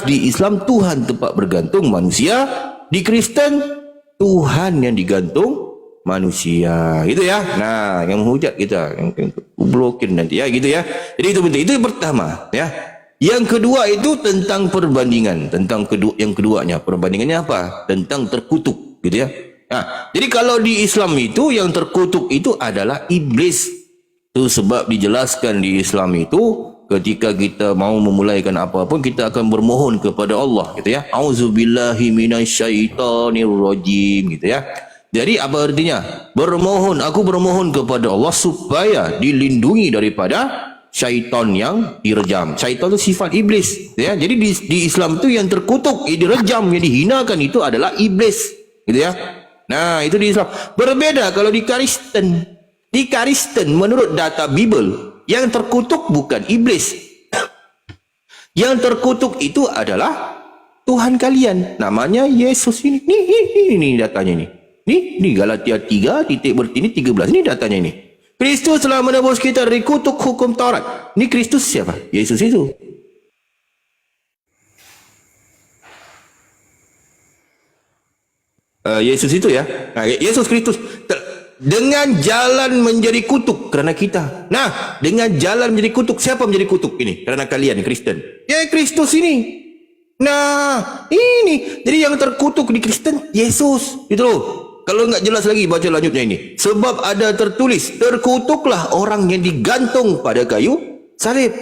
di Islam Tuhan tempat bergantung manusia, di Kristen Tuhan yang digantung manusia, gitu ya. Nah, yang menghujat kita, yang blokin nanti ya, gitu ya. Jadi itu penting. Itu yang pertama, ya. Yang kedua itu tentang perbandingan, yang keduanya perbandingannya apa? Tentang terkutuk, gitu ya. Nah, jadi kalau di Islam itu yang terkutuk itu adalah iblis. Itu sebab dijelaskan di Islam itu ketika kita mau memulaikan apa-apa kita akan bermohon kepada Allah, gitu ya. Auzubillahi minasyaitonirrajim, gitu ya. Jadi apa artinya? Aku bermohon kepada Allah supaya dilindungi daripada syaitan yang direjam. Syaitan itu sifat iblis, ya. Jadi di Islam itu yang terkutuk, yang direjam, yang dihinakan itu adalah iblis, gitu ya. Nah, itu di Islam. Berbeda kalau di Kristen. Di Kristen menurut data Bible, yang terkutuk bukan iblis. Yang terkutuk itu adalah Tuhan kalian. Namanya Yesus ini. Ini datanya ini. Ini Galatia 3 titik bertini 13. Ini datanya ini. Kristus telah menebus kita dari kutuk hukum Taurat. Ini Kristus siapa? Yesus itu. Yesus itu ya. Nah, Yesus Kristus dengan jalan menjadi kutuk kerana kita. Nah, dengan jalan menjadi kutuk, siapa menjadi kutuk ini? Kerana kalian Kristen. Ya, Kristus ini. Nah, ini. Jadi yang terkutuk di Kristen Yesus, gitu loh. Kalau enggak jelas lagi baca lanjutnya ini. Sebab ada tertulis, terkutuklah orang yang digantung pada kayu salib.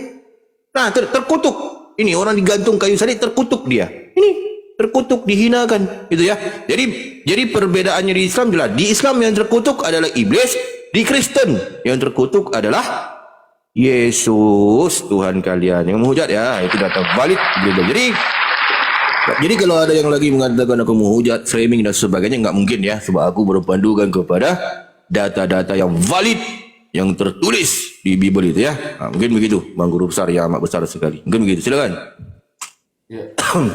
Nah, terkutuk. Ini orang digantung kayu salib, terkutuk dia. Ini terkutuk, dihinakan, gitu ya. Jadi perbedaannya di Islam jelas. Di Islam yang terkutuk adalah iblis, di Kristen yang terkutuk adalah Yesus Tuhan kalian. Yang menghujat ya, itu data valid. Jadi kalau ada yang lagi mengatakan aku menghujat, framing dan sebagainya, nggak mungkin ya, sebab aku berpandukan kepada data-data yang valid yang tertulis di Bible itu ya. Nah, mungkin begitu, Bang Guru besar yang amat besar sekali. Mungkin begitu, silakan. Ya,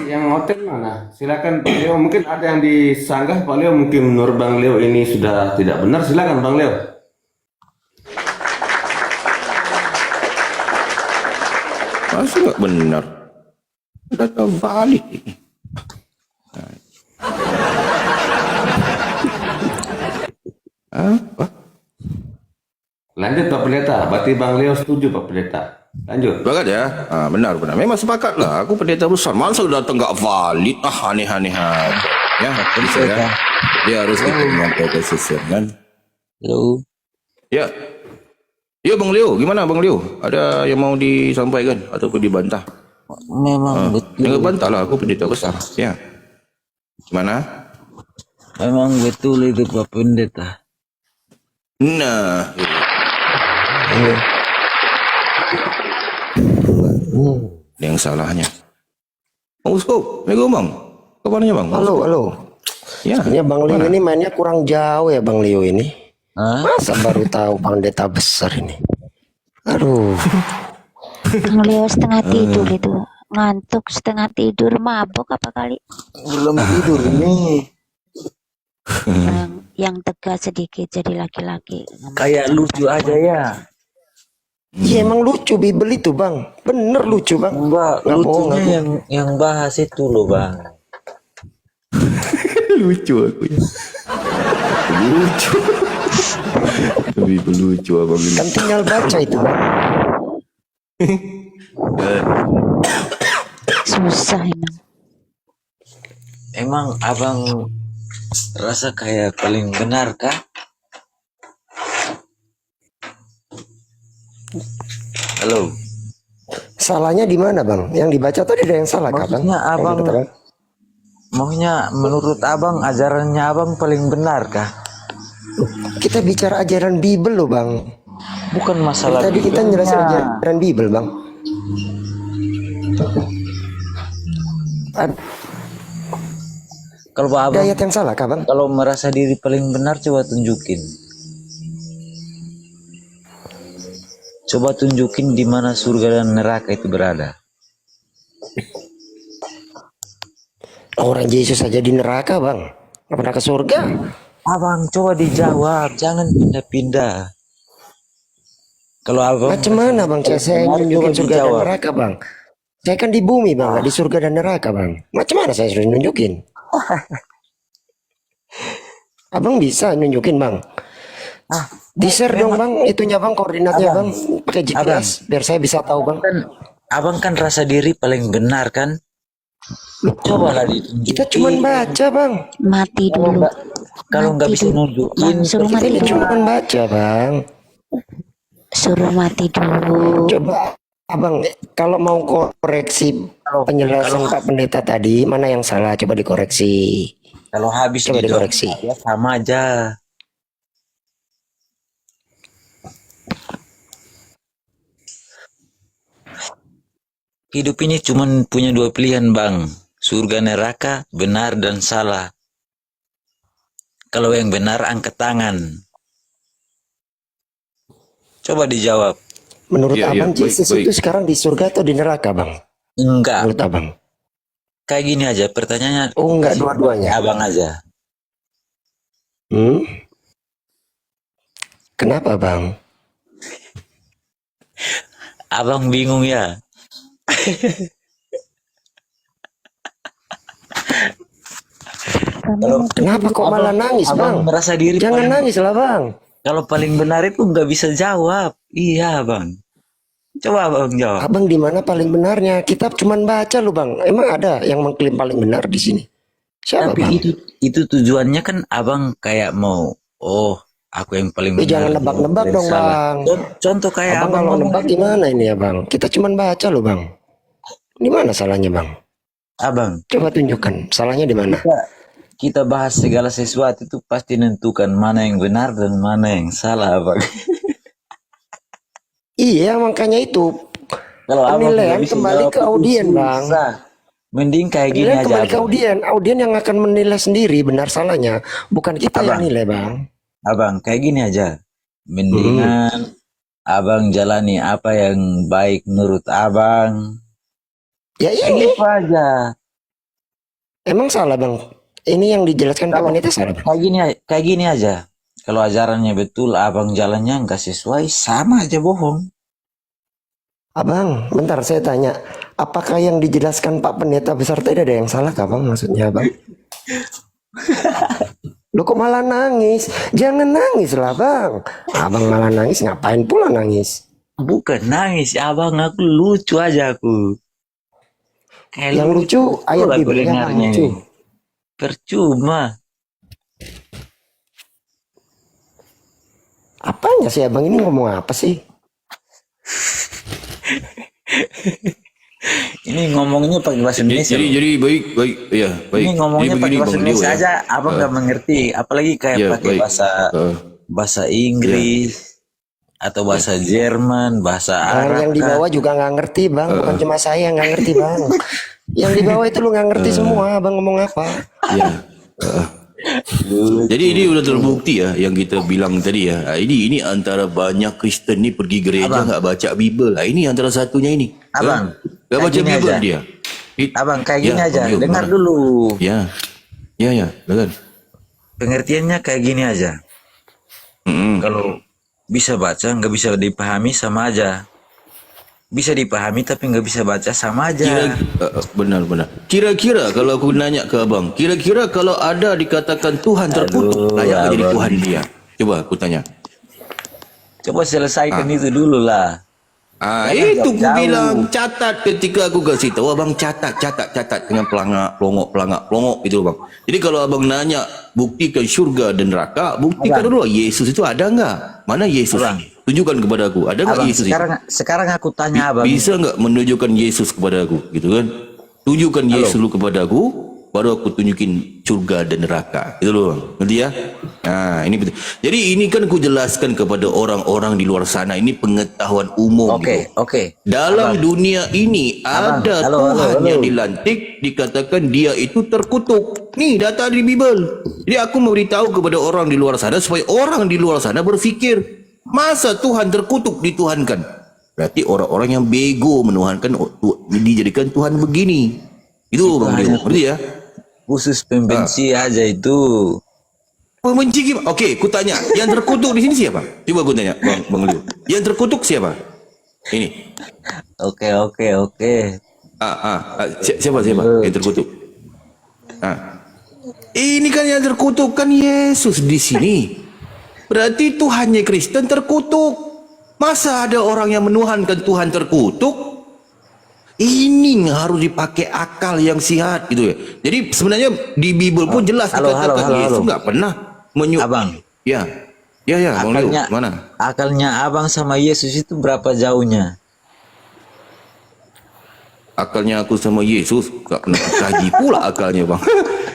yang hotel mana? Silakan Pak Leo. Mungkin ada yang disanggah Pak Leo. Mungkin menurut Bang Leo ini sudah tidak benar. Silakan Bang Leo. Masa nggak benar? Data valid ini. Apa? Lanjut Pak Pendeta. Berarti Bang Leo setuju Pak Pendeta. Lanjut. Sepakat ya? Benar. Memang sepakat lah. Aku pendeta besar. Masa datang nggak valid? Aneh-aneh aja. Ya, bisa ya. Dia harus menyampaikan kesisian kan. Halo. Ya. Ya Bang Leo, gimana Bang Leo? Ada yang mau disampaikan ataupun dibantah? Memang betul. Jangan bantah lah. Aku pendeta besar. Ya. Gimana? Memang betul itu Pak Pendeta. Nah. Yang salahnya. Bang Uskop, Assalamualaikum Bang. Kabarnya Bang? Halo. Ya. Sebenarnya Bang Leo ini mainnya kurang jauh ya Bang Leo ini. Hah? Masa baru tahu pendeta besar ini. Aduh. Bang Leo setengah tidur itu. Ngantuk setengah tidur, mabuk apa kali? Belum tidur ini. Yang tegas sedikit jadi laki-laki. Kayak lucu aja ya. Ya emang lucu Bible itu Bang. Bener lucu Bang. Enggak, Nggak bohong lucunya aku. yang bahas itu loh Bang. Lucu aku ya. Lucu. Lebih lucu abang ini. Kan tinggal baca itu Bang. Susah emang. Emang abang rasa kayak paling benar kah? Halo. Salahnya di mana Bang? Yang dibaca tadi ada yang salah kah Bang? Maksudnya abang, Yang kita- maunya menurut abang ajarannya abang paling benar kah? Kita bicara ajaran Bible loh Bang. Bukan masalah Tadi kita Biblenya. jelasin ajaran Bible Bang. Kalau Ada abang, ayat yang salah kah Bang? kalau merasa diri paling benar, coba tunjukin. Coba tunjukin di mana surga dan neraka itu berada. Orang Yesus saja di neraka Bang. Nggak pernah ke surga. Abang coba dijawab, jangan pindah-pindah. Kalau abang Macam mana Bang? Saya benar, nunjukin coba surga dan dijawab. neraka Bang. Saya kan di bumi bang, nggak di surga dan neraka bang. Macam mana saya suruh nunjukin? Abang bisa nunjukin bang. Di-share dong bang, itunya bang, koordinatnya bang, pakai GPS biar saya bisa tahu bang. Abang kan rasa diri paling benar kan? Cobalah ditunjukin. Kita cuman baca bang, Mati dulu. Kalau nggak Mati bisa dulu. nunjukin, Bang, suruh kita mati ini dulu. cuman baca bang. Suruh mati dulu. Coba abang, kalau mau koreksi penjelasan Pak Pendeta tadi, mana yang salah? Coba dikoreksi. kalau habis Coba dijawab dikoreksi. ya sama aja. Hidup ini cuma punya dua pilihan bang. Surga neraka, benar dan salah. Kalau yang benar angkat tangan. Coba dijawab. Menurut Ya, abang, ya, baik, Yesus baik. itu sekarang di surga atau di neraka bang? Enggak. Menurut abang? Kayak gini aja pertanyaannya. Oh enggak, kasih dua-duanya. Abang aja. Kenapa bang? Abang bingung ya. Kenapa kok malah nangis bang? Abang merasa diri Jangan paling, nangis lah bang. kalau paling benar itu nggak bisa jawab. Iya bang. Coba abang jawab. Abang di mana paling benarnya? Kita cuman baca loh bang. Emang ada yang mengklaim paling benar di sini? Siapa Tapi bang? itu tujuannya kan abang kayak mau, oh aku yang paling benar. Jangan nebak-nebak yang dong salah. bang. Contoh kayak Abang abang kalau ngomong, nebak gimana ini ya bang? Kita cuman baca loh bang. Di mana salahnya bang? abang. Coba tunjukkan salahnya di mana? Kita bahas segala sesuatu itu pasti nentukan mana yang benar dan mana yang salah abang. Iya makanya itu. Kalau abang Penilaian nggak bisa kembali jawab ke itu audien bang. susah. Mending kayak gini Penilaian aja kembali ke abang. audien yang akan menilai sendiri benar salahnya. Bukan kita yang Abang. nilai bang. Abang kayak gini aja. Mendingan abang jalani apa yang baik menurut abang. Ya Kayak ini gitu aja. emang salah bang. Ini yang dijelaskan Pak Pendeta salah bang. Kayak gini aja. Kalau ajarannya betul, abang jalannya nggak sesuai, sama aja bohong. Abang, bentar saya tanya. Apakah yang dijelaskan Pak Pendeta besar tadi ada yang salah kah bang? Maksudnya bang? Lu kok malah nangis? Jangan nangis lah bang. Abang malah nangis, ngapain pula nangis? Bukan nangis, abang aku lucu aja aku. Kayak Yang lucu ayat aku Bibelnya yang dengarnya lucu. ini. Percuma. Apanya sih abang ini ngomong apa sih? Ini ngomongnya pakai bahasa Indonesia. Jadi baik ya baik. Ini ngomongnya Jadi pakai begini, bahasa Bang Leo, Indonesia ya. aja, abang nggak mengerti. Apalagi kayak Ya, pakai baik. bahasa Inggris atau bahasa Jerman, bahasa Arab. Yang di kah? bawah juga nggak ngerti bang. Bukan cuma saya yang nggak ngerti bang. Yang di bawah itu lu nggak ngerti semua. Abang ngomong apa? Ya. Jadi ini udah terbukti ya yang kita bilang tadi ya. Ini antara banyak Kristen ni pergi gereja nggak baca Bible. Ini antara satunya ini. Abang, nggak baca kayak gini Bible aja. dia. Abang kayak gini Ya, aja, Bang Leo, dengar mana? dulu. Ya, dengar. Pengertiannya kayak gini aja. Kalau bisa baca nggak bisa dipahami sama aja. Bisa dipahami tapi nggak bisa baca sama aja. Benar. Kira-kira kalau aku nanya ke abang, kira-kira kalau ada dikatakan Tuhan terkutuk, layak nggak jadi abang. Tuhan dia? Coba aku tanya. Coba selesaikan itu dulu lah. Jangan Itu aku jauh-jauh. bilang catat ketika aku kasih tahu abang catat dengan pelongok gitu bang. Jadi kalau abang nanya buktikan surga dan neraka, buktikan Abang. dulu Yesus itu ada nggak? Mana Yesus? Abang. Tunjukkan kepada aku. Ada nggak Abang, Yesus? sekarang aku tanya abang. Bisa nggak menunjukkan Yesus kepada aku, gitu kan? Tunjukkan Yesus dulu kepada aku, baru aku tunjukin surga dan neraka. Itu loh, bang. Ngerti ya? Nah, ini betul. Jadi ini kan aku jelaskan kepada orang-orang di luar sana. Ini pengetahuan umum. Oke, gitu. oke. Dalam dunia ini Abang, ada halo, Tuhan halo. yang dilantik, dikatakan dia itu terkutuk. Nih data di Bible. Jadi aku memberitahu kepada orang di luar sana supaya orang di luar sana berfikir, masa Tuhan terkutuk dituhankan? Berarti orang-orang yang bego menuhankan dijadikan Tuhan begini. Itu Bang Leo, ngerti ya? Khusus pembenci aja itu. Pembenci gimana? Oke, ku tanya, yang terkutuk di sini siapa? Coba aku tanya, Bang Leo. Yang terkutuk siapa? Ini. Oke. Siapa yang terkutuk? Ini kan yang terkutuk kan Yesus di sini. Berarti Tuhannya Kristen terkutuk. Masa ada orang yang menuhankan Tuhan terkutuk? Ini harus dipakai akal yang sihat gitu ya. Jadi sebenarnya di Bible pun jelas dikatakan Yesus nggak pernah Abang. Ya, Bang Leo, mana? Akalnya abang sama Yesus itu berapa jauhnya? Akalnya aku sama Yesus nggak pernah kaji pula akalnya, Bang.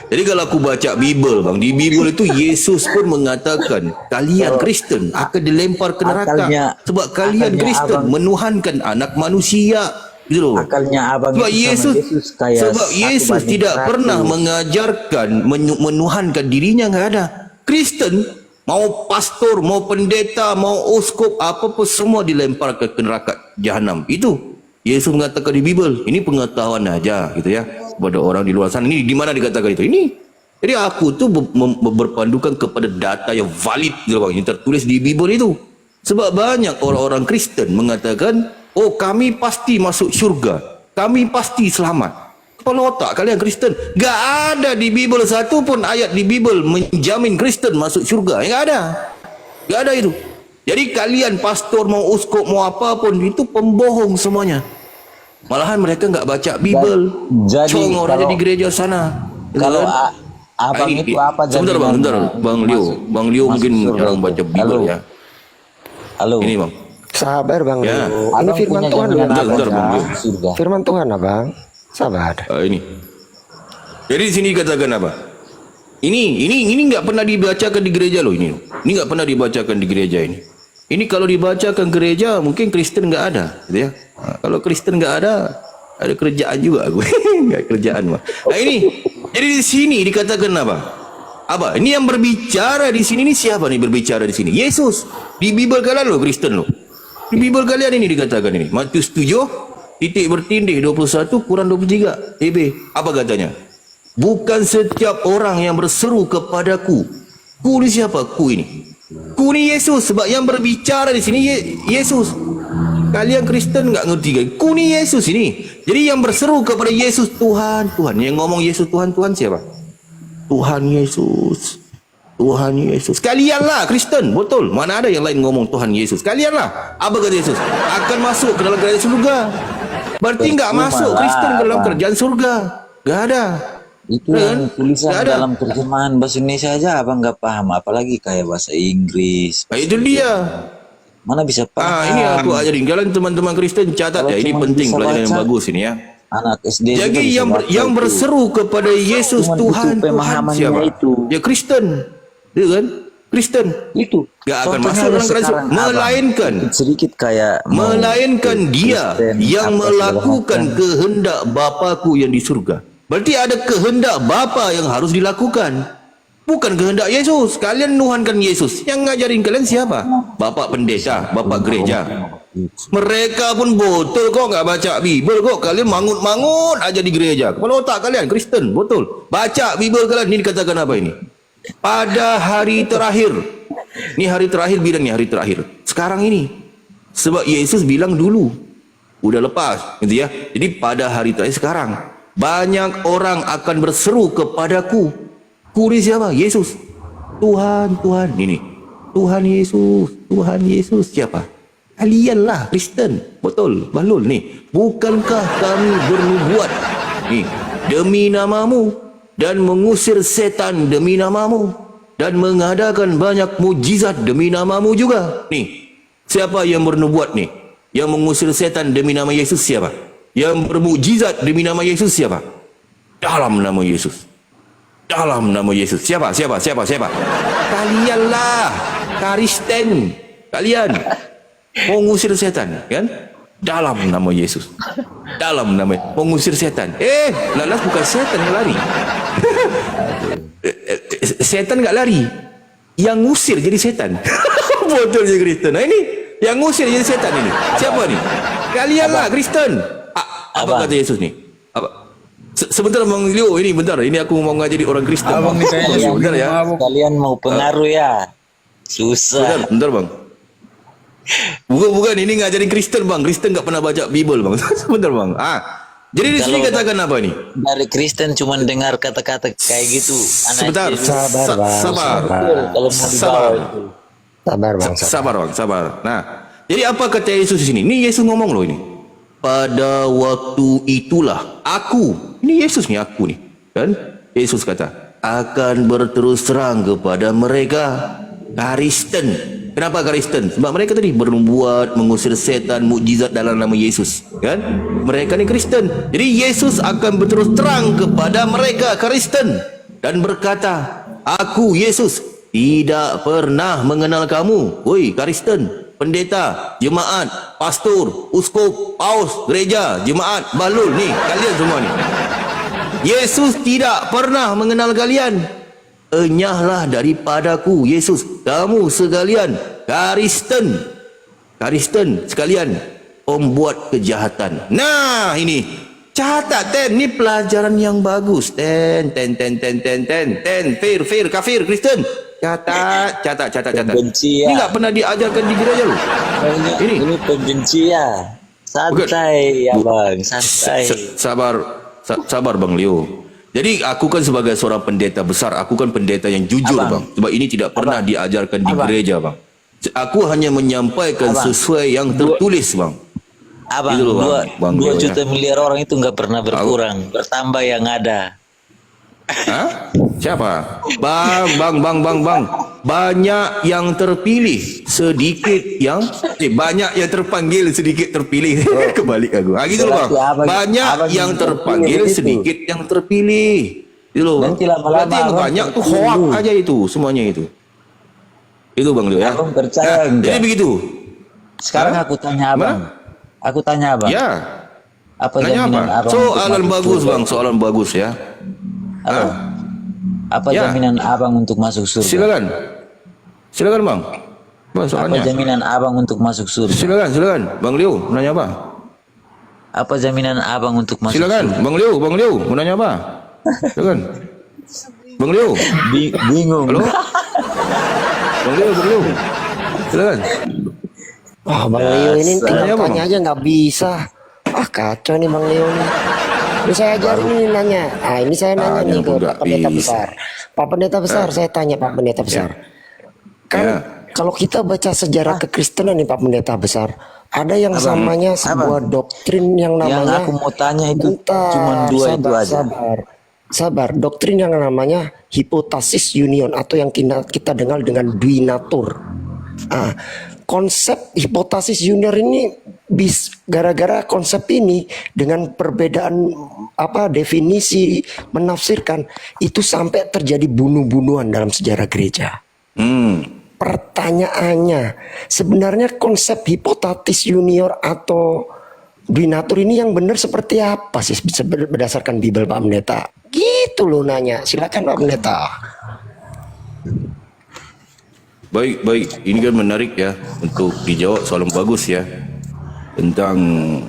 Jadi kalau aku baca Bible, Bang, di Bible itu Yesus pun mengatakan kalian Kristen akan dilempar ke neraka sebab kalian Kristen menuhankan anak manusia. Gitu loh. Akalnya abang sebab itu Yesus, sama Yesus kayak sebab Yesus tidak pernah mengajarkan menuhankan dirinya, nggak ada. Kristen mau pastor, mau pendeta, mau uskup, apa-apa semua dilempar ke neraka jahanam. Itu Yesus mengatakan di Bible. Ini pengetahuan aja gitu ya kepada orang di luar sana. Ini di mana dikatakan itu? Ini. Jadi aku tuh berpandukan kepada data yang valid gitu Bang, yang tertulis di Bible itu. Sebab banyak orang-orang Kristen mengatakan, oh kami pasti masuk syurga, kami pasti selamat. Kepala otak kalian Kristen. Gak ada di Bible satu pun ayat di Bible menjamin Kristen masuk syurga. Gak ada. Gak ada itu. Jadi kalian pastor mau uskup mau apapun itu pembohong semuanya. Malahan mereka nggak baca Bible. Jadi Cong orang di gereja sana. Kalau Kan? abang ini, itu apa sebentar Bang, sebentar. Bang Leo mungkin jarang baca Bible ya. Halo. Ini Bang. Sabar Bang Ya. Leo. Ini Abang firman punya Tuhan jaminan loh. apa Bentar, Bang Leo. surga? Firman Tuhan Abang. Sabar. Ini. Jadi di sini katakan apa? Ini nggak pernah dibacakan di gereja loh ini. Ini nggak pernah dibacakan di gereja ini. Ini kalau dibacakan gereja mungkin Kristen nggak ada, gitu ya. Kalau Kristen nggak ada kerjaan juga gue, nggak kerjaan mah. Nah ini, jadi di sini dikatakan apa? Apa? Ini yang berbicara di sini ini siapa nih berbicara di sini? Yesus. Di Bible kalian loh Kristen loh. Di Bible kalian ini dikatakan ini. Matius 7 titik bertindih 21 kurang 23 apa katanya? Bukan setiap orang yang berseru kepadaku. Ku ni siapa? Ku ini. Ku ni Yesus. Sebab yang berbicara di sini Yesus. Kalian Kristen nggak ngerti kan? Ku ni Yesus ini. Jadi yang berseru kepada Yesus Tuhan, Tuhan. Yang ngomong Yesus Tuhan, Tuhan siapa? Tuhan Yesus. Tuhan Yesus. Kalianlah Kristen, betul. Mana ada yang lain ngomong Tuhan Yesus? Kalianlah. Apa kata Yesus? Akan masuk ke dalam kerajaan surga. Berarti nggak masuk Kristen ke dalam kerajaan surga. Nggak ada. Itu yang tulisan dalam terjemahan bahasa Indonesia aja abang nggak paham, apalagi kayak bahasa Inggris. Nah, itu dia. Mana bisa paham? Ini aku ajarin kalian teman-teman Kristen catat ya. Ini penting pelajaran yang bagus ini ya. Anak SD. Jadi yang berseru kepada Yesus Tuhan, Tuhan siapa? Itu. Ya Kristen, ya kan? Kristen Itu gak akan masuk dalam kerajaan, melainkan sedikit kayak melainkan dia Kristen, yang apa melakukan segala kehendak Bapa-Ku yang di surga. Berarti ada kehendak Bapa yang harus dilakukan, bukan kehendak Yesus. Kalian nuhankan Yesus, yang ngajarin kalian siapa? Bapak pendeta, bapak gereja. Mereka pun botol kok, nggak baca Bible kok. Kalian mangut-mangut aja di gereja. Kepala otak kalian Kristen, betul. Baca Bible kalian. Ini dikatakan apa ini? Pada hari terakhir. Ini hari terakhir, bilang nih hari terakhir. Sekarang ini. Sebab Yesus bilang dulu. Udah lepas, gitu ya. Jadi pada hari terakhir sekarang. Banyak orang akan berseru kepadaku. Ku ni siapa? Yesus. Tuhan, Tuhan. Ini. Tuhan Yesus. Tuhan Yesus. Siapa? Kalianlah Kristen. Betul. Bahlul nih. Bukankah kami bernubuat nih demi namamu dan mengusir setan demi namamu dan mengadakan banyak mujizat demi namamu juga. Nih. Siapa yang bernubuat nih? Yang mengusir setan demi nama Yesus siapa? Yang bermujizat demi nama Yesus siapa? Dalam nama Yesus. Dalam nama Yesus. Siapa? Kalianlah Kristen. Kalian mengusir setan, kan? Dalam nama Yesus. Dalam nama mengusir setan. Lalas bukan setan yang lari. Setan enggak lari. Yang ngusir jadi setan. Betul je Kristen. Nah ini yang ngusir jadi setan ini. Siapa nih? Kalianlah Kristen. Apa kata Yesus nih? Apa? Sebentar Bang Leo, ini bentar. Ini aku mau ngajari orang Kristen. Abang nih kayaknya bentar ya. Kalian mau pengaruh ya? Susah. Bentar Bang. Bukan ini ngajarin Kristen Bang. Kristen nggak pernah baca Bible Bang. Sebentar Bang. Jadi di sini Kalau katakan apa nih? dari Kristen cuma dengar kata-kata kayak gitu. Anak Sebentar. Yesus. Sabar, Bang. Sabar. Kalau mau dibawa Sabar. itu. Sabar bang, sabar. Sabar bang, sabar. Nah, jadi apa kata Yesus di sini? Ini Yesus ngomong loh ini. Pada waktu itulah aku, ini Yesus nih aku nih, kan? Yesus kata akan berterus terang kepada mereka Kristen. Kenapa Kristen? Sebab mereka tadi berbuat mengusir setan, mukjizat dalam nama Yesus, kan? Mereka ni Kristen. Jadi Yesus akan berterus terang kepada mereka Kristen dan berkata, aku Yesus tidak pernah mengenal kamu, woi Kristen, pendeta, jemaat, pastor, uskup, paus, gereja, jemaat, bahlul ni, kalian semua ni. Yesus tidak pernah mengenal kalian. Enyahlah daripadaku, Yesus, kamu sekalian Kristen. Kristen sekalian pembuat kejahatan. Nah, ini catat ten, ni pelajaran yang bagus. Ten. Fir, kafir, Kristen. Catat. Pembencian. Ini enggak pernah diajarkan di gereja lu. Ini pembencian. Santai ya bang, santai. Sabar Bang Leo. Jadi aku kan sebagai seorang pendeta besar, aku kan pendeta yang jujur Abang. bang. Sebab ini tidak pernah diajarkan di Abang. gereja bang. Aku hanya menyampaikan Abang. sesuai yang tertulis bang. Abang, Itu loh, Bang 2 Leo, ya. juta miliar orang itu nggak pernah berkurang, bertambah yang ada. Hah? Siapa? Bang. Banyak yang terpilih, sedikit yang banyak yang terpanggil, sedikit terpilih. Kebalik aku. Gitu loh bang. Berarti abang- Banyak abang yang yang terpanggil, terpilih sedikit yang terpilih. Gitu loh bang. Nanti lama-lama Berarti yang abang banyak tuh terpilih. hoak aja itu, semuanya itu. Itu bang Leo ya. Abang percaya enggak? Jadi begitu. Sekarang Hah? aku tanya abang. Aku tanya abang. Ya. Apa Nanya jaminan apa? abang? Soalan untuk masuk bagus surga? bang, soalan bagus ya. Abang, apa Ya. jaminan abang untuk masuk surga? Silakan bang. Apa Apa soalnya? jaminan abang untuk masuk surga? Silakan. Bang Leo, mau nanya apa? Apa jaminan abang untuk masuk Silakan, surga? Bang Leo, mau nanya apa? Silakan. Bang Leo. Bingung. Halo? Bang Leo. Silakan. Wah bang Leo ini Tanya, tinggal Bang. tanya aja nggak bisa. Kacau nih bang Leo nih. Ini saya ajarin ini nanya. Ini saya nanya Tanya nih ke pun nggak Pak Pendeta bisa. Besar. Pak Pendeta Besar, saya tanya Pak Pendeta Besar. Kan Ya. kalau kita baca sejarah kekristenan nih Pak Pendeta Besar, ada yang namanya sebuah doktrin yang Yang namanya. aku mau tanya itu Bentar, cuma 2 itu aja. Sabar. Doktrin yang namanya hipotasis union atau yang kita dengar dengan duinatur. Konsep hipotasis union ini gara-gara konsep ini dengan perbedaan definisi menafsirkan itu sampai terjadi bunuh-bunuhan dalam sejarah gereja. Pertanyaannya, sebenarnya konsep hipotatis junior atau duinatur ini yang benar seperti apa sih berdasarkan Bible Pak Pendeta? Gitu loh nanya. Silakan Pak Pendeta. Baik. Ini kan menarik ya untuk dijawab, soalan bagus ya. Tentang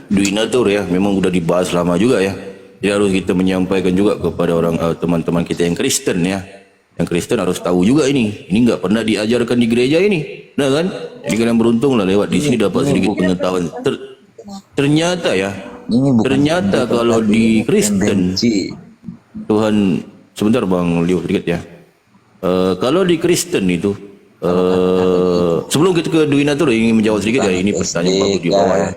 duinatur ya, memang sudah dibahas lama juga ya. Jadi harus kita menyampaikan juga kepada orang teman-teman kita yang Kristen ya. Yang Kristen harus tahu juga ini. Ini enggak pernah diajarkan di gereja ini. Nah kan? Jadi kalian beruntung lah lewat di sini dapat sedikit pengetahuan. Ternyata ya. Ini bukan Ternyata kalau di Kristen benci. Tuhan, sebentar Bang Leo sedikit ya. Kalau di Kristen itu sebelum kita ke duinatur ingin menjawab sedikit ya, ini pertanyaan bagus di bawah ya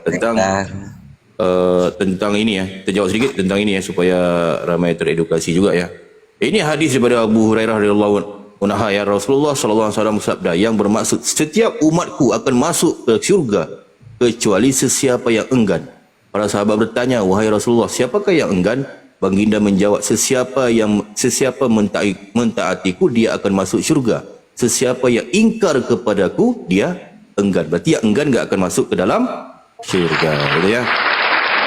tentang ini ya, terjawab sedikit tentang ini ya supaya ramai teredukasi juga ya. Ini hadis daripada Abu Hurairah radhiyallahu anhu ya, Rasulullah sallallahu alaihi wasallam bersabda yang bermaksud setiap umatku akan masuk ke syurga kecuali sesiapa yang enggan. Para sahabat bertanya, wahai Rasulullah, siapakah yang enggan? Baginda menjawab, sesiapa mentaatiku dia akan masuk syurga. Sesiapa yang ingkar kepadaku dia enggan. Berarti yang enggan enggak akan masuk ke dalam syurga. Betul ya?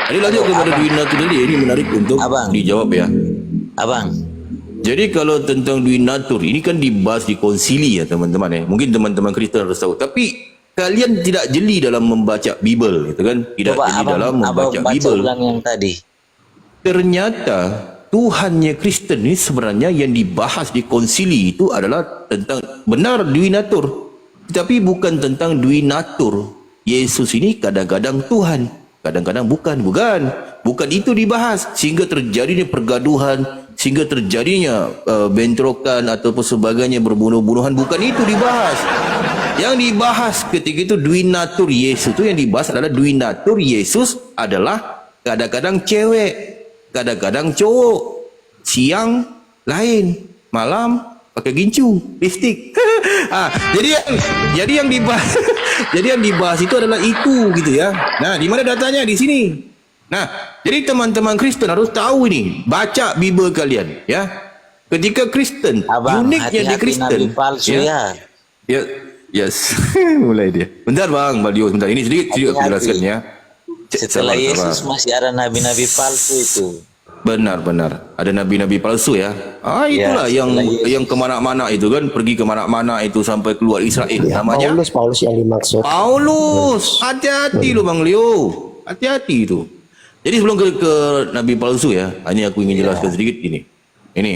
Jadi lanjut kepada duinatur tadi. Ini menarik untuk dijawab ya. Abang. Jadi kalau tentang duinatur ini kan dibahas di konsili ya teman-teman ya. Mungkin teman-teman Kristen harus tahu. Tapi kalian tidak jeli dalam membaca Bible gitu kan? Tidak jeli dalam membaca Bible. Ulang yang tadi. Ternyata Tuhannya Kristen ini sebenarnya yang dibahas di konsili itu adalah tentang benar duinatur. Tapi bukan tentang duinatur. Yesus ini kadang-kadang Tuhan. Kadang-kadang bukan itu dibahas, sehingga terjadinya pergaduhan, sehingga terjadinya bentrokan ataupun sebagainya, berbunuh-bunuhan. Bukan itu dibahas. Yang dibahas ketika itu duinatur Yesus, itu yang dibahas adalah duinatur Yesus adalah kadang-kadang cewek, kadang-kadang cowok, siang lain, malam pakai gincu, lipstik. Jadi yang dibahas jadi yang dibahas itu adalah itu gitu ya. Nah, di mana datanya? Di sini. Nah, jadi teman-teman Kristen harus tahu ini, baca Bible kalian ya. Ketika Kristen, Abang, uniknya di hati-hati Kristen nabi palsu ya. Ya, yes. Mulai dia. Bentar Bang, Baldio, sebentar. Ini sedikit aku Hati-hati. jelaskan ya. Setelah Sabar, Yesus sabar. masih ada nabi-nabi palsu itu. Benar. Ada nabi-nabi palsu ya. Itulah Ya, yang setelah Yesus. yang kemana-mana itu kan, pergi kemana-mana itu sampai keluar Israel. Ya, Namanya Paulus yang dimaksud. Paulus. Hati-hati lu Bang Leo. Hati-hati itu. Jadi sebelum ke nabi palsu ya, hanya aku ingin jelaskan sedikit ini. Ini.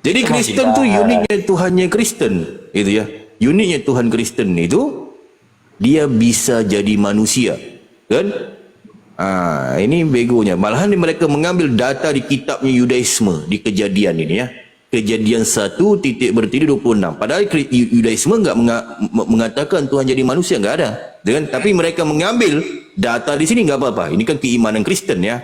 Jadi Itu masih Kristen tuh bahas. uniknya Tuhannya Kristen, itu ya. Uniknya Tuhan Kristen itu dia bisa jadi manusia, kan? Ini begonya. Malahan mereka mengambil data di kitabnya Yudaisme di Kejadian ini ya. Kejadian 1:26. Padahal Yudaisme enggak mengatakan Tuhan jadi manusia, enggak ada. Tapi mereka mengambil data di sini, enggak apa-apa. Ini kan keimanan Kristen ya.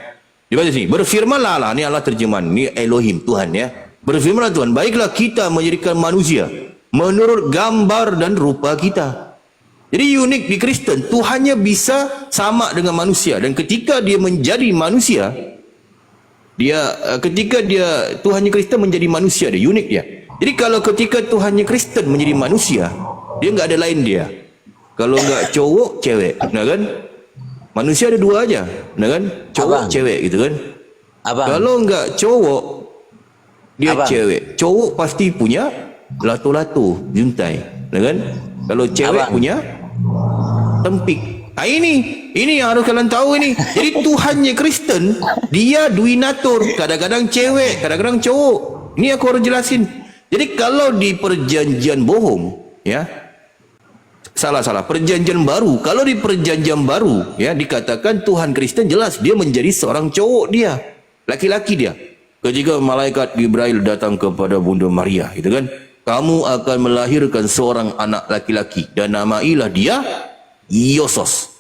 Di baca sini, berfirmanlah Allah, ini Allah terjemahan, ini Elohim Tuhan ya. Berfirmanlah Tuhan, baiklah kita menjadikan manusia menurut gambar dan rupa kita. Jadi unik di Kristen, Tuhannya bisa sama dengan manusia, dan ketika dia menjadi manusia, ketika Tuhannya Kristen menjadi manusia, dia unik ya. Jadi kalau ketika Tuhannya Kristen menjadi manusia, dia nggak ada lain dia. Kalau nggak cowok, cewek, nah kan? Manusia ada dua aja, nah kan? Cowok, Abang. cewek gitu kan? Abang, Kalau nggak cowok, dia Abang. cewek. Cowok pasti punya lato-lato, juntai, nah kan? Kalau cewek Abang. punya tempik. Ini yang harus kalian tahu ini. Jadi Tuhannya Kristen, dia duinatur, kadang-kadang cewek, kadang-kadang cowok. Ini aku harus jelasin. Jadi kalau di perjanjian bohong, ya, salah, perjanjian baru. Kalau di perjanjian baru, ya, dikatakan Tuhan Kristen jelas dia menjadi seorang cowok, dia laki-laki dia. Ketika malaikat Gibrail datang kepada Bunda Maria, itu kan, kamu akan melahirkan seorang anak laki-laki dan namailah dia Yosos.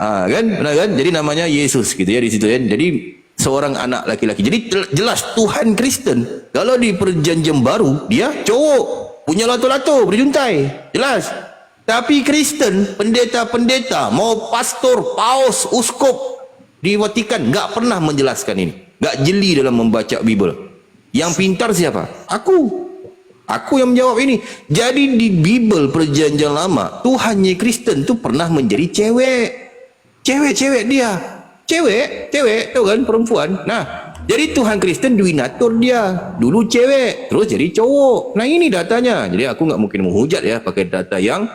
Kan, benar kan? Jadi namanya Yesus gitu ya di situ ya. Jadi seorang anak laki-laki. Jadi jelas Tuhan Kristen kalau di perjanjian baru dia cowok, punya lato-lato, berjuntai, jelas. Tapi Kristen, pendeta-pendeta, mau pastor, paus, uskup di Vatikan nggak pernah menjelaskan ini, nggak jeli dalam membaca Bible. Yang pintar siapa? Aku yang menjawab ini. Jadi di Bible perjanjian lama, Tuhannya Kristen itu pernah menjadi cewek. Cewek dia. Cewek, tahu kan, perempuan. Nah, jadi Tuhan Kristen duinatur dia. Dulu cewek, terus jadi cowok. Nah, ini datanya. Jadi aku nggak mungkin menghujat ya pakai data yang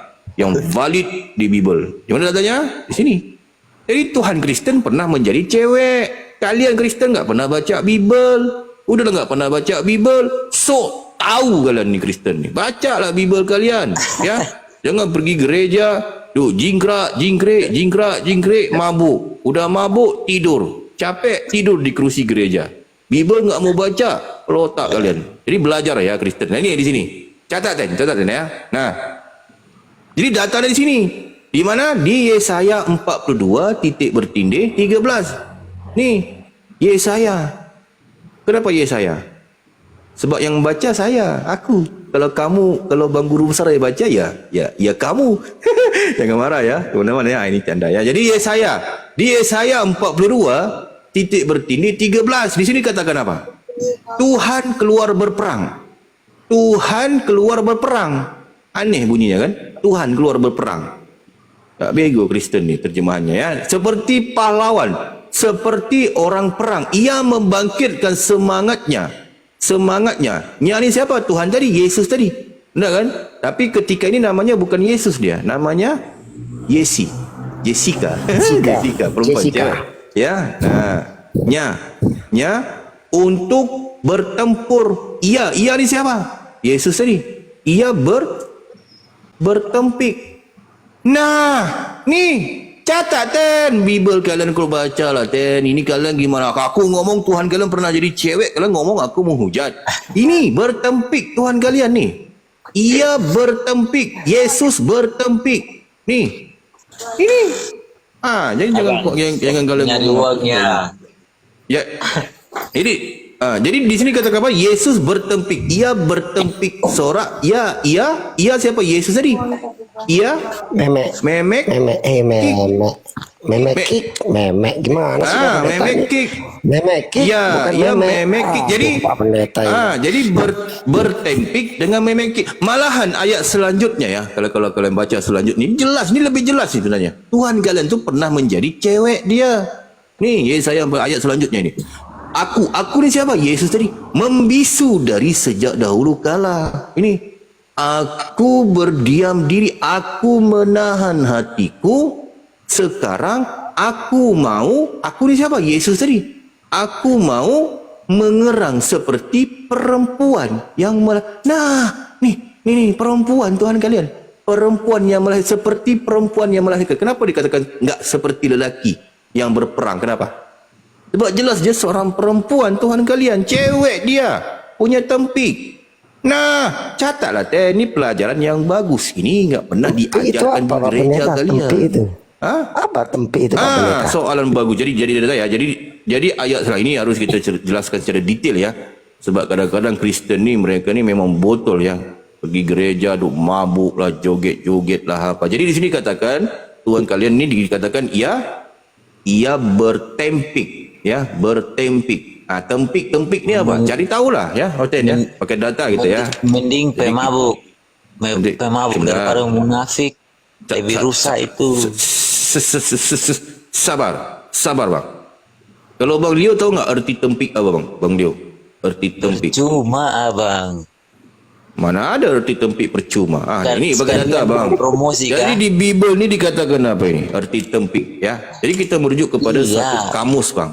valid di Bible. Di mana datanya? Di sini. Jadi Tuhan Kristen pernah menjadi cewek. Kalian Kristen nggak pernah baca Bible. Udah nggak pernah baca Bible. So tahu kalian nih Kristen nih. Bacalah Bible kalian, ya. Jangan pergi gereja, jingkrak, mabuk. Udah mabuk tidur, capek tidur di kerusi gereja. Bible nggak mau baca, pelotak kalian. Jadi belajar ya Kristen. Nah ini di sini. Catat ya. Nah, jadi data di sini. Di mana? Di Yesaya 42:13. Nih, Yesaya. Kenapa Yesaya? Sebab yang baca aku. Kalau Bang Guru Besar yang baca ya kamu. Jangan marah ya. Teman-teman ya, ini tanda ya. Jadi di Yesaya 42:13. Di sini katakan apa? Tuhan keluar berperang. Aneh bunyinya kan? Tuhan keluar berperang. Tak bego Kristen nih terjemahannya ya. Seperti pahlawan, seperti orang perang. Ia membangkitkan semangatnya. Ini siapa? Tuhan tadi, Yesus tadi. Benar kan? Tapi ketika ini namanya bukan Yesus dia. Namanya Jessica, perempuan cewek. Ya. Nah, untuk bertempur. Ia ni siapa? Yesus tadi. Ia bertempik. Nah, nih Catat ten, Bible kalian kalau baca lah ten. Ini kalian gimana? Aku ngomong Tuhan kalian pernah jadi cewek, kalian ngomong aku menghujat. Ini bertempik Tuhan kalian nih. Ia bertempik, Yesus bertempik. Nih. Ini. Jadi jangan kalian Nyari ngomong. uangnya. Ya. Jadi di sini kata apa? Yesus bertempik. Ia bertempik sorak. Ia siapa? Yesus tadi. Ia Memek. memek. Memek kick. Memek gimana sih Pak Pendeta memek ini? kick. Memek kick. Iya, bukan iya memek. memek kick. Jadi Pak Pendeta ini. jadi bertempik dengan memek kick. Malahan ayat selanjutnya ya, kalau kalian baca selanjutnya ini jelas, ini lebih jelas nih sebenarnya. Tuhan kalian tuh pernah menjadi cewek dia. Nih, Yesaya ayat selanjutnya ini. Aku ni siapa? Yesus tadi membisu dari sejak dahulu kala. Ini aku berdiam diri, aku menahan hatiku. Sekarang aku ni siapa? Yesus tadi. Aku mau mengerang seperti perempuan yang Nah, nih perempuan Tuhan kalian. Perempuan yang melahirkan seperti perempuan yang melahirkan. Kenapa dikatakan enggak seperti lelaki yang berperang? Kenapa? Sebab jelas dia seorang perempuan Tuhan kalian. Cewek dia. Punya tempik. Nah, catatlah ini pelajaran yang bagus. Ini enggak pernah Tempik itu diajarkan apa di Pak gereja Pendeta? kalian. Tempik itu. Hah? Apa tempik itu Pak Pendeta? Soalan bagus. Jadi ya. Jadi ayat setelah ini harus kita jelaskan secara detail ya. Sebab kadang-kadang Kristen ni mereka ni memang botol ya. Pergi gereja duk mabuk lah, joget-joget lah apa. Jadi di sini katakan Tuhan kalian ni dikatakan ia bertempik ya, bertempik. Tempik ni apa? Cari tahulah ya, Hoten ya. Pakai data gitu ya. Mending pemabuk. Pemabuk Enggak. daripada munafik. Lebih rusak itu. Sabar bang. Kalau Bang Leo tahu nggak arti tempik apa Bang Leo? Arti tempik. Cuma abang. Mana ada arti tempik percuma? Dan Ini bagi sekalian data bang. promosi, Jadi kan? di Bible ni dikatakan apa ini? Arti tempik ya. Jadi kita merujuk kepada Iya. satu kamus bang.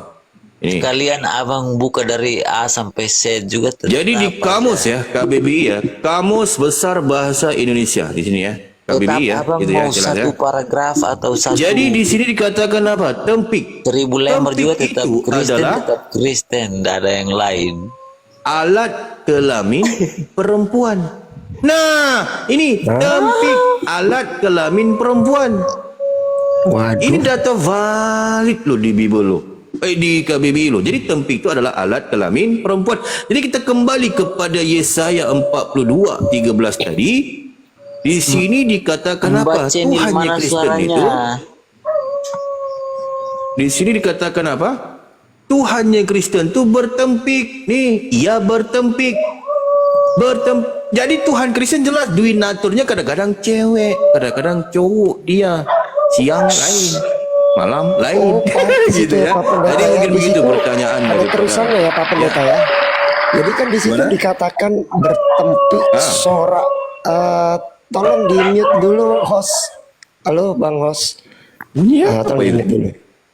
Ini. Kalian abang buka dari A sampai Z juga. Jadi di kamus ya, KBBI ya, Kamus Besar Bahasa Indonesia di sini ya. Tetap KBBI ya, abang gitu ya, mau jelas satu ya. paragraf atau satu Jadi di sini dikatakan apa? Tempik. 1000 lembar juga Tempik tetap itu Kristen, adalah tetap Kristen, tidak ada yang lain. alat kelamin perempuan. Nah, ini tempik alat kelamin perempuan. Waduh. Ini data valid loh di Bible loh. Di KBBI loh. Jadi tempik itu adalah alat kelamin perempuan. Jadi kita kembali kepada Yesaya 42:13 tadi. Di sini dikatakan apa? Membaca di Tuhannya mana Kristen suaranya? itu. Di sini dikatakan apa? Tuhannya Kristen itu bertempik. Nih, ia bertempik. Jadi Tuhan Kristen jelas duinaturnya kadang-kadang cewek, kadang-kadang cowok dia. Siang lain, malam lain. Gitu ya, Pak Pendeta Jadi ya, mungkin di begitu situ pertanyaan ada daripada- terusannya ya Pak Pendeta ya. Jadi kan di situ Gimana? dikatakan bertempik sorak. Tolong di mute dulu host. Halo Bang host. Iya, Tolong apa di itu? mute dulu.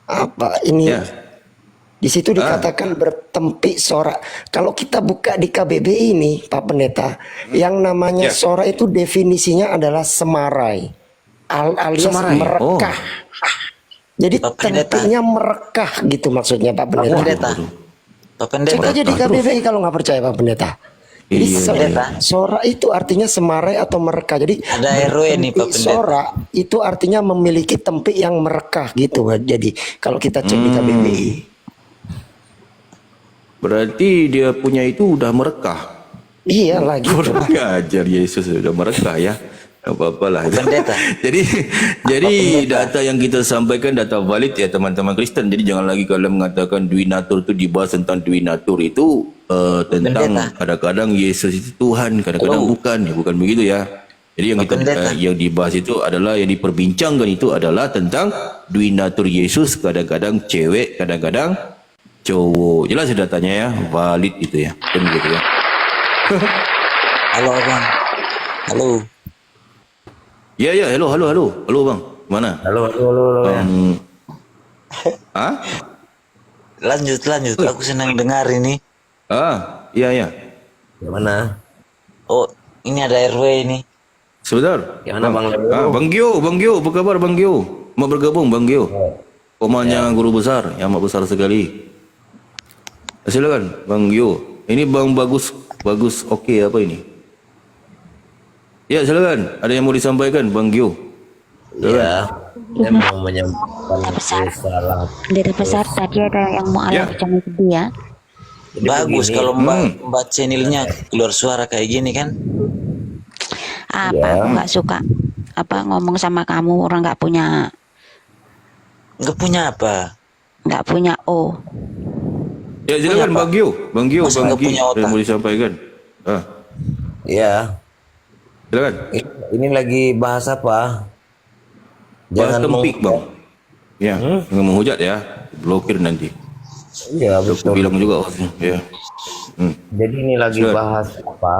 Apa ini? Ya. Di situ dikatakan bertempik sorak. Kalau kita buka di KBBI ini Pak Pendeta, yang namanya Ya. sorak itu definisinya adalah semarai. Alias Semarai. merekah. Jadi Pak Pendeta. tempiknya merekah gitu maksudnya Pak Pak Pendeta. Pendeta. Pak Pendeta. Cek aja di KBBI kalau nggak percaya Pak Pendeta. Jadi Iya, Pendeta. sorak itu artinya semarai atau merekah. Jadi Ada RW nih, Pak bertempik Pendeta. sorak itu artinya memiliki tempik yang merekah gitu. Jadi kalau kita cek di KBBI. Berarti dia punya itu udah merekah. Iya lagi. Kurang ajar Yesus udah merekah ya. Apa-apalah. Pendeta. jadi data yang kita sampaikan data valid ya teman-teman Kristen. Jadi jangan lagi kalian mengatakan duinatur itu dibahas tentang duinatur itu tentang Pendeta. kadang-kadang Yesus itu Tuhan, kadang-kadang bukan. Ya, bukan begitu ya. Jadi yang Pak kita Pendeta. yang dibahas itu adalah yang diperbincangkan itu adalah tentang duinatur Yesus, kadang-kadang cewek, kadang-kadang cowok. Jelas datanya ya, valid itu ya. Kan gitu ya. Halo abang. Halo. Ya, halo bang. Mana? Halo. Hah? Lanjut. Aku senang dengar ini. Iya. Gimana? Oh, ini ada RW ini. Sebentar. Gimana Bang Leo? Bang Gio, apa kabar Bang Gio? mau bergabung Bang Gio. Komanya guru besar, yang amat besar sekali. Silakan Bang Gio. Ini Bang Bagus okey apa ini? Ya silakan. Ada yang mau disampaikan Bang Gio? Ya, saya mau menyampaikan salah. Dari besar tadi ada yang mau Ya. alih sama dia. Jadi Bagus begini, kalau mbak channelnya keluar suara kayak gini kan. Apa aku nggak suka apa ngomong sama kamu orang nggak punya Nggak punya apa? O. Ya silakan Bang Gio. Bang Gio, Masa Bang nggak Gi, punya ada otak? yang mau disampaikan. ya, Silakan. ini lagi bahas apa? Bahas Jangan tempik Bang. Ya, jangan menghujat ya. Blokir nanti. Iya Aku betul. bilang juga. Ya. Jadi ini lagi Silakan. bahas apa?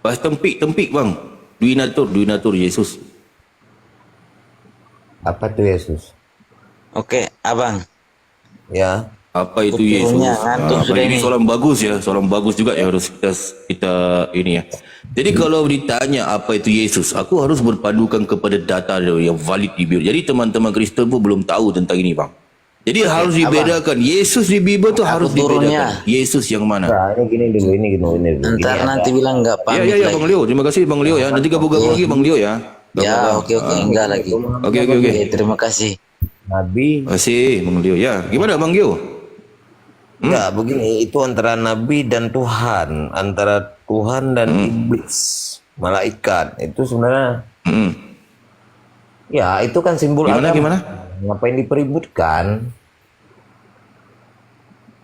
Bahas tempik Bang. Duinatur Yesus. Apa tuh Yesus? Oke, abang. Ya, Apa itu Kupingnya Yesus? ngantuk sudah Ini ini. soalan bagus ya, soalan bagus juga ya harus kita ini ya. Jadi kalau ditanya apa itu Yesus, aku harus berpandukan kepada data yang valid di Bibel. Jadi teman-teman Kristen pun belum tahu tentang ini bang. Jadi harus dibedakan. Yesus di Bibel tuh harus turunnya. dibedakan. Yesus yang mana? nah ini gini dulu, ini dulu. Ntar nanti bilang nggak Ya pamit ya lagi. Bang Leo, terima kasih Bang Leo ya. Nanti gabung-gabung lagi Bang Leo ya. Ya, oke, enggak lagi. Oke. Oke, terima kasih. Nabi, Terima kasih Bang Leo ya. Gimana Bang Leo? enggak begini, itu antara Nabi dan Tuhan, antara Tuhan dan iblis, malaikat. Itu sebenarnya, Hmm. ya itu kan simbol Gimana, agama. gimana? Ngapain dipeributkan?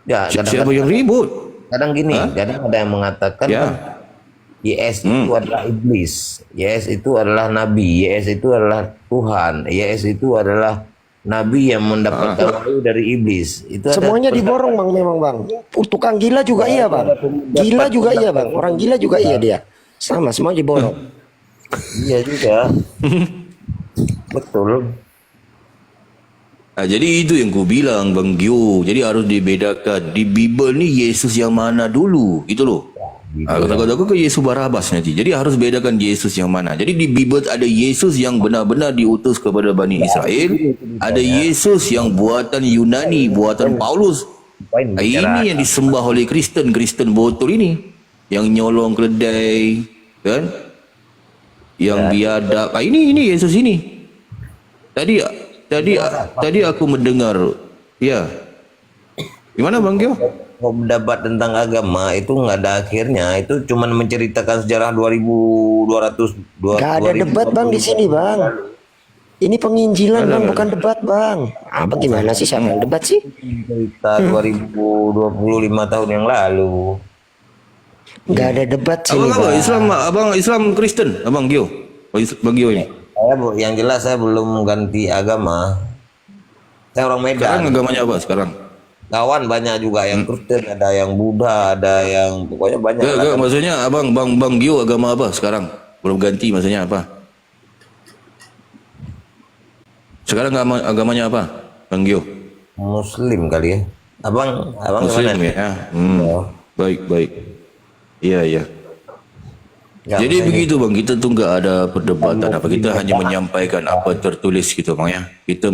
Ya, Siapa kadang-kadang yang ribut? kadang gini, kadang ada yang mengatakan Ya. kan, YS itu adalah iblis, YS itu adalah nabi, YS itu adalah Tuhan, YS itu adalah nabi yang mendapatkan wahyu dari iblis. Itu ada Semuanya diborong bang, memang bang. Tukang gila juga iya bang. Gila juga iya bang. Orang gila juga iya dia. Sama, semua diborong. iya juga. Betul. Nah, jadi itu yang ku bilang Bang Gio. Jadi harus dibedakan. Di Bible ni Yesus yang mana dulu, gitu loh. Kata-kata aku ke Yesus Barabas nanti. Jadi harus bedakan Yesus yang mana. Jadi di Bible ada Yesus yang benar-benar diutus kepada Bani Israel. Ada Yesus yang buatan Yunani, buatan Paulus. Ngapain bicara? Ini yang disembah oleh Kristen botol ini. Yang nyolong keledai, kan? Yang biadab. Ini Yesus ini. Tadi aku mendengar, ya. Gimana Bang Gio? Kalau berdebat tentang agama itu nggak ada akhirnya. Itu cuman menceritakan sejarah 2200 Gak ada debat bang di sini bang. Ini penginjilan bang, bukan debat bang. Apa gimana sih, siapa yang debat sih? cerita 2025 tahun yang lalu. Gak ada debat sini Abang apa? bang. Abang Islam Kristen, Abang Gio. Bang Gio ini. Yang jelas saya belum ganti agama. Saya orang Sekarang Medan. agamanya apa sekarang? Kawan banyak juga yang Kristen, ada yang Buddha, ada yang pokoknya banyak. Gak, maksudnya Bang Gio agama apa sekarang? Belum ganti maksudnya apa? Sekarang agamanya apa? Bang Gio? Muslim kali ya. Abang Muslim gimana? ya. Baik. Iya. Nggak, Jadi maksudnya begitu bang, kita tuh nggak ada perdebatan apa, kita hanya menyampaikan apa tertulis gitu bang ya. Kita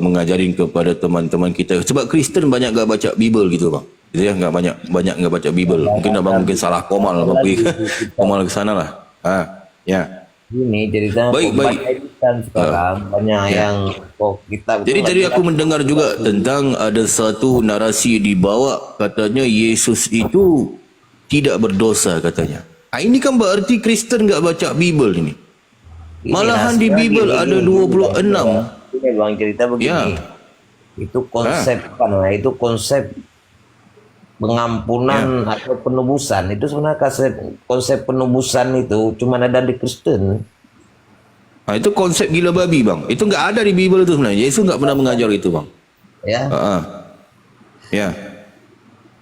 mengajarin kepada teman-teman kita. Sebab Kristen banyak nggak baca Bible gitu bang. Gitu ya, nggak banyak nggak baca Bible. Mungkin abang salah komal, abang pergi komal ke sana lah. Ya. Ini cerita Baik. kan sekarang banyak yang kita. Jadi tadi aku mendengar juga tentang ada satu narasi dibawa, katanya Yesus itu tidak berdosa katanya. Ini kan berarti Kristen nggak baca Bible ini. Malahan di Bible ada 26. Ini bang cerita begini. Ya. Itu konsep itu konsep pengampunan atau penebusan. Itu sebenarnya konsep penebusan itu cuma ada di Kristen. Nah, itu konsep gila babi bang. Itu nggak ada di Bible itu sebenarnya. Yesus nggak pernah mengajar itu bang. Ya. Ya.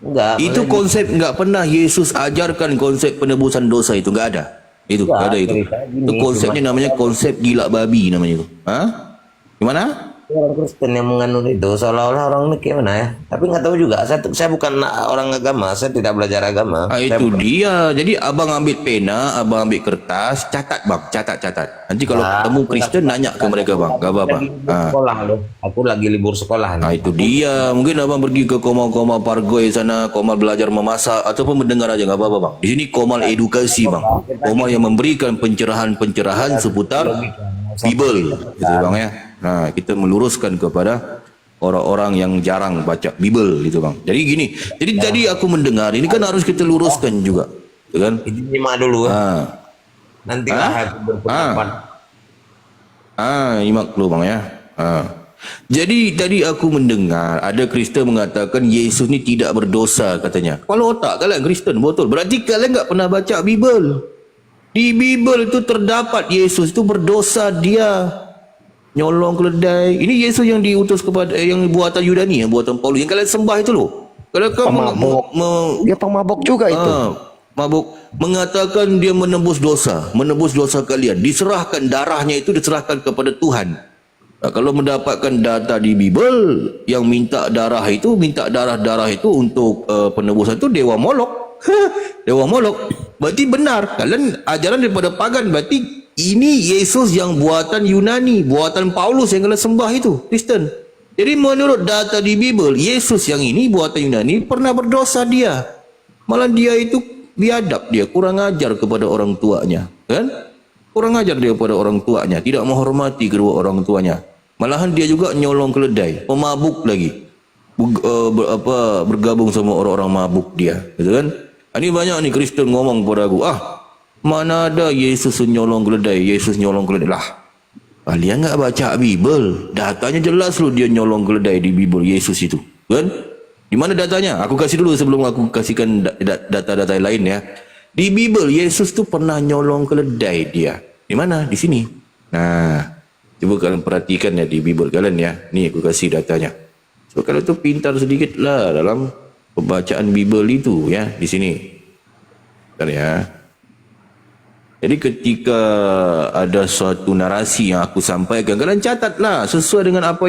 Enggak. Itu konsep nggak pernah Yesus ajarkan konsep penebusan dosa itu nggak ada. Itu nggak ada itu. ceritanya gini, Itu konsepnya namanya konsep gila babi namanya itu. Gimana? orang Kristen yang menganut itu seolah-olah orang ini kayak mana ya? Tapi nggak tahu juga. Saya bukan orang agama, saya tidak belajar agama. Ah, Saya itu dia. Jadi abang ambil pena, abang ambil kertas, catat bang, catat. Nanti kalau ketemu Kristen nanya ke mereka bang, gak apa-apa. lagi libur sekolah loh. Aku lagi libur sekolah nih. Nah itu dia. Mungkin abang pergi ke Komal-Komal Pargoy sana, Komal belajar memasak ataupun mendengar aja gak apa-apa bang. Di sini Komal edukasi bang. Komal yang memberikan pencerahan-pencerahan seputar Bible, gitu bang ya. Nah kita meluruskan kepada orang-orang yang jarang baca Bible, gitu bang. Jadi gini. Jadi tadi aku mendengar ini kan harus kita luruskan juga, gitu kan? Itu nyimak dulu. Ah, Nanti aku berpendapat. Nyimak dulu bang ya. Jadi tadi aku mendengar ada Kristen mengatakan Yesus ni tidak berdosa katanya. Kalau otak kalian Kristen betul. Berarti kalian enggak pernah baca Bible. Di Bible itu terdapat Yesus itu berdosa dia. Nyolong keledai. Ini Yesus yang diutus kepada yang buatan Yunani, yang buatan Paulus yang kalian sembah itu loh. Kalau kamu Dia pemabok juga itu. mabuk mengatakan dia menebus dosa kalian, diserahkan darahnya itu diserahkan kepada Tuhan. Nah, kalau mendapatkan data di Bible yang minta darah itu untuk penebusan itu dewa Molok. Dewa Molok. Berarti benar kalian ajaran daripada pagan. Berarti ini Yesus yang buatan Yunani, buatan Paulus yang kalian sembah itu Kristen. Jadi menurut data di Bible, Yesus yang ini buatan Yunani pernah berdosa dia. Malah dia itu biadab, dia kurang ajar kepada orang tuanya, kan? Kurang ajar dia kepada orang tuanya, tidak menghormati kedua orang tuanya. Malahan dia juga nyolong keledai, pemabuk lagi. Bergabung sama orang-orang mabuk dia, gitu kan? Ini banyak nih Kristen ngomong kepada aku, mana ada Yesus nyolong keledai, Yesus nyolong keledai lah. Kalian nggak baca Bible, datanya jelas loh dia nyolong keledai di Bible Yesus itu, kan? Di mana datanya? Aku kasih dulu sebelum aku kasihkan data-data lain ya. Di Bible Yesus tuh pernah nyolong keledai dia. Di mana? Di sini. Nah, coba kalian perhatikan ya di Bible kalian ya. Nih aku kasih datanya. So kalau tuh pintar sedikit lah dalam pembacaan Bible itu ya di sini. Bentar ya. Jadi ketika ada suatu narasi yang aku sampaikan, kalian catatlah sesuai dengan apa